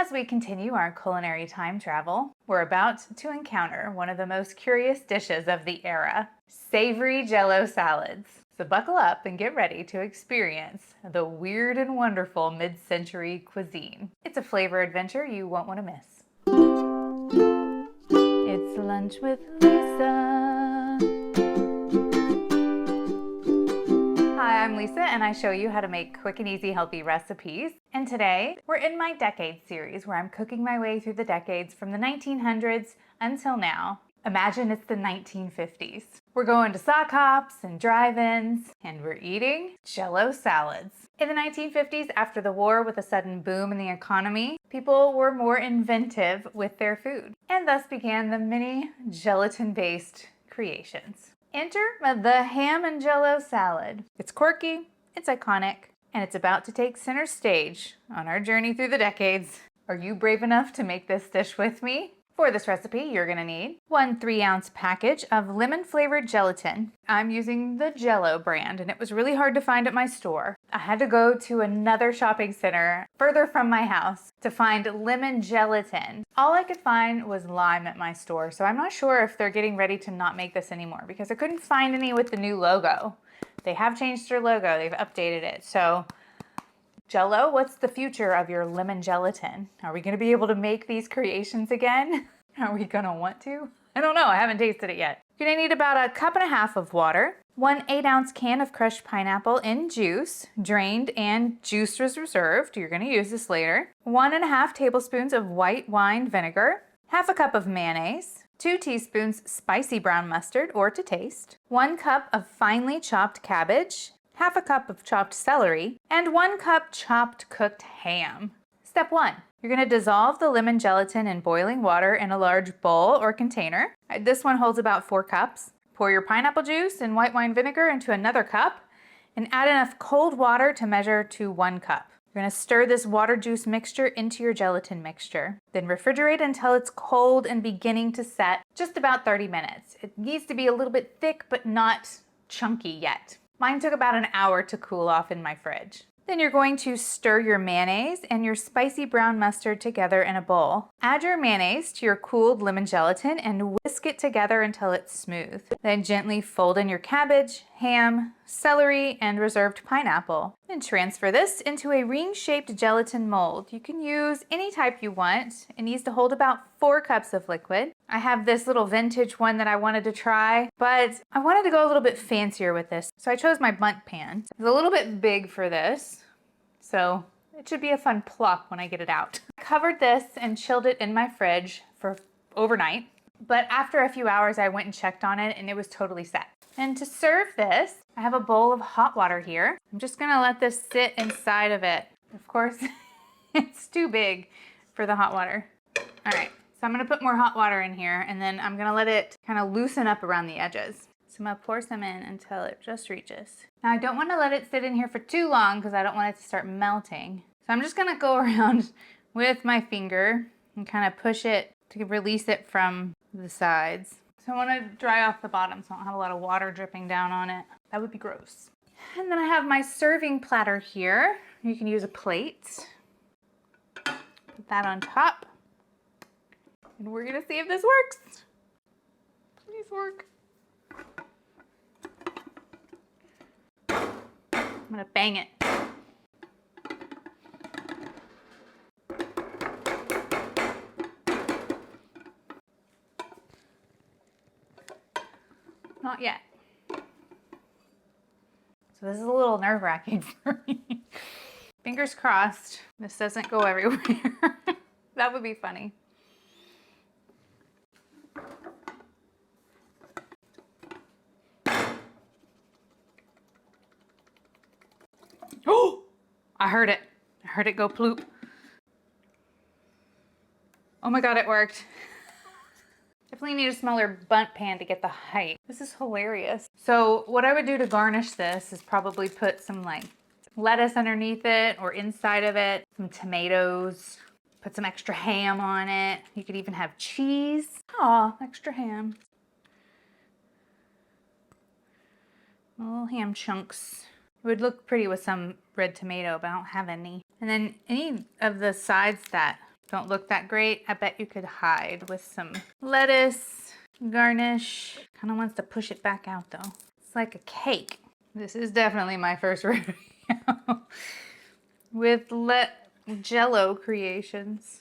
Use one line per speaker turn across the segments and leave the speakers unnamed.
As we continue our culinary time travel, we're about to encounter one of the most curious dishes of the era, savory Jell-O salads. So buckle up and get ready to experience the weird and wonderful mid-century cuisine. It's a flavor adventure you won't want to miss. It's Lunch with Lisa. Hi, I'm Lisa and I show you how to make quick and easy healthy recipes. And today we're in my decades series where I'm cooking my way through the decades from the 1900s until now. Imagine it's the 1950s. We're going to sock hops and drive-ins and we're eating Jell-O salads. In the 1950s, after the war with a sudden boom in the economy, people were more inventive with their food and thus began the many gelatin-based creations. Enter the ham and Jell-O salad. It's quirky, it's iconic, and it's about to take center stage on our journey through the decades. Are you brave enough to make this dish with me? For this recipe, you're gonna need 1 3-ounce package of lemon-flavored gelatin. I'm using the Jell-O brand, and it was really hard to find at my store. I had to go to another shopping center further from my house to find lemon gelatin. All I could find was lime at my store, so I'm not sure if they're getting ready to not make this anymore because I couldn't find any with the new logo. They have changed their logo, they've updated it. So Jell-O, what's the future of your lemon gelatin? Are we gonna be able to make these creations again? Are we gonna want to? I don't know, I haven't tasted it yet. You're gonna need about 1.5 cups of water, 1 8-ounce can of crushed pineapple in juice, drained and juice was reserved. You're gonna use this later. 1.5 tablespoons of white wine vinegar, 1/2 cup of mayonnaise, 2 teaspoons spicy brown mustard or to taste, 1 cup of finely chopped cabbage, 1/2 cup of chopped celery, and 1 cup chopped cooked ham. Step 1. You're going to dissolve the lemon gelatin in boiling water in a large bowl or container. This one holds about 4 cups. Pour your pineapple juice and white wine vinegar into another cup and add enough cold water to measure to 1 cup. You're going to stir this water juice mixture into your gelatin mixture. Then refrigerate until it's cold and beginning to set, just about 30 minutes. It needs to be a little bit thick but not chunky yet. Mine took about an hour to cool off in my fridge. Then you're going to stir your mayonnaise and your spicy brown mustard together in a bowl. Add your mayonnaise to your cooled lemon gelatin and whisk it together until it's smooth. Then gently fold in your cabbage, ham, celery, and reserved pineapple. Then transfer this into a ring-shaped gelatin mold. You can use any type you want. It needs to hold about 4 cups of liquid. I have this little vintage one that I wanted to try, but I wanted to go a little bit fancier with this, so I chose my bundt pan. It's a little bit big for this, so it should be a fun plop when I get it out. I covered this and chilled it in my fridge for overnight, but after a few hours I went and checked on it and it was totally set. And to serve this, I have a bowl of hot water here. I'm just gonna let this sit inside of it. Of course, it's too big for the hot water. All right, so I'm gonna put more hot water in here and then I'm gonna let it kind of loosen up around the edges. So I'm gonna pour some in until it just reaches. Now I don't wanna let it sit in here for too long because I don't want it to start melting. So I'm just gonna go around with my finger and kind of push it to release it from the sides. So I wanna dry off the bottom so I don't have a lot of water dripping down on it. That would be gross. And then I have my serving platter here. You can use a plate. Put that on top. And we're gonna see if this works. Please work. I'm gonna bang it. Not yet. So this is a little nerve-wracking for me. Fingers crossed this doesn't go everywhere. That would be funny. Oh! I heard it. I heard it go ploop. Oh my God, it worked. Definitely need a smaller bundt pan to get the height. This is hilarious. So what I would do to garnish this is probably put some like lettuce underneath it or inside of it, some tomatoes, put some extra ham on it. You could even have cheese. Aw, extra ham. Little ham chunks. It would look pretty with some red tomato, but I don't have any. And then any of the sides that don't look that great. I bet you could hide with some lettuce, garnish. Kind of wants to push it back out though. It's like a cake. This is definitely my first rodeo with Jell-O creations.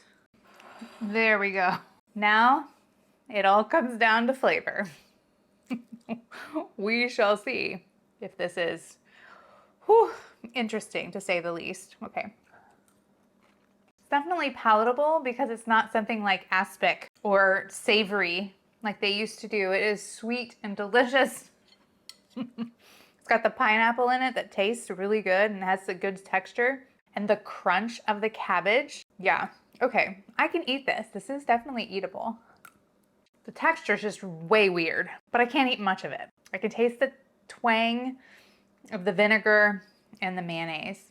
There we go. Now it all comes down to flavor. We shall see if this is interesting to say the least. Okay. It's definitely palatable because it's not something like aspic or savory like they used to do. It is sweet and delicious. It's got the pineapple in it that tastes really good and has a good texture. And the crunch of the cabbage. Yeah, okay, I can eat this. This is definitely eatable. The texture is just way weird, but I can't eat much of it. I can taste the twang of the vinegar and the mayonnaise.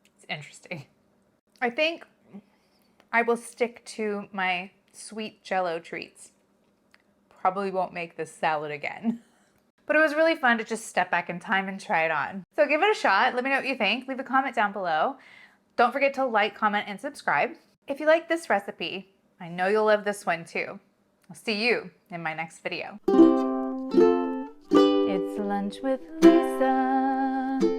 It's interesting. I think I will stick to my sweet Jell-O treats. Probably won't make this salad again. But it was really fun to just step back in time and try it on. So give it a shot. Let me know what you think. Leave a comment down below. Don't forget to like, comment, and subscribe. If you like this recipe, I know you'll love this one too. I'll see you in my next video. It's lunch with Lisa.